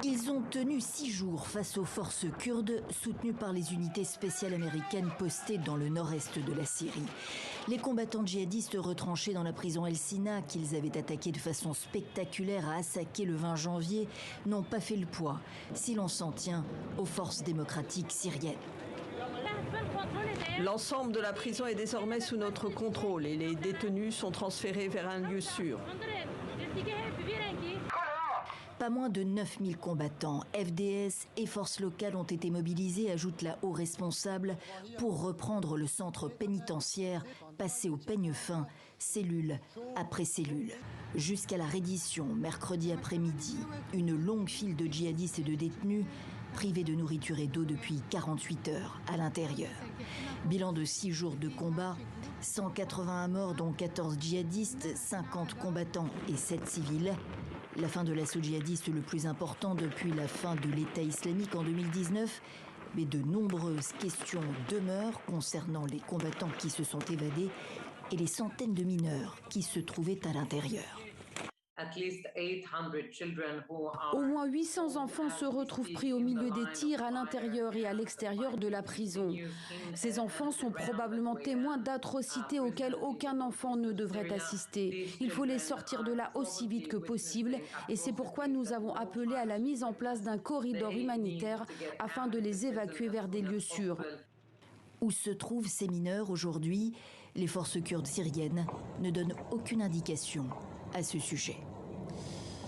Ils ont tenu 6 jours face aux forces kurdes soutenues par les unités spéciales américaines postées dans le nord-est de la Syrie. Les combattants djihadistes retranchés dans la prison El Sina, qu'ils avaient attaqué de façon spectaculaire à Assaké le 20 janvier, n'ont pas fait le poids, si l'on s'en tient aux forces démocratiques syriennes. L'ensemble de la prison est désormais sous notre contrôle et les détenus sont transférés vers un lieu sûr. Pas moins de 9000 combattants, FDS et forces locales ont été mobilisés, ajoute la haut responsable, pour reprendre le centre pénitentiaire, passé au peigne fin, cellule après cellule. Jusqu'à la reddition, mercredi après-midi, une longue file de djihadistes et de détenus privés de nourriture et d'eau depuis 48 heures à l'intérieur. Bilan de 6 jours de combat, 181 morts dont 14 djihadistes, 50 combattants et 7 civils. La fin de l'assaut djihadiste le plus important depuis la fin de l'État islamique en 2019. Mais de nombreuses questions demeurent concernant les combattants qui se sont évadés et les centaines de mineurs qui se trouvaient à l'intérieur. Au moins 800 enfants se retrouvent pris au milieu des tirs à l'intérieur et à l'extérieur de la prison. Ces enfants sont probablement témoins d'atrocités auxquelles aucun enfant ne devrait assister. Il faut les sortir de là aussi vite que possible et c'est pourquoi nous avons appelé à la mise en place d'un corridor humanitaire afin de les évacuer vers des lieux sûrs. Où se trouvent ces mineurs aujourd'hui? Les forces kurdes syriennes ne donnent aucune indication à ce sujet.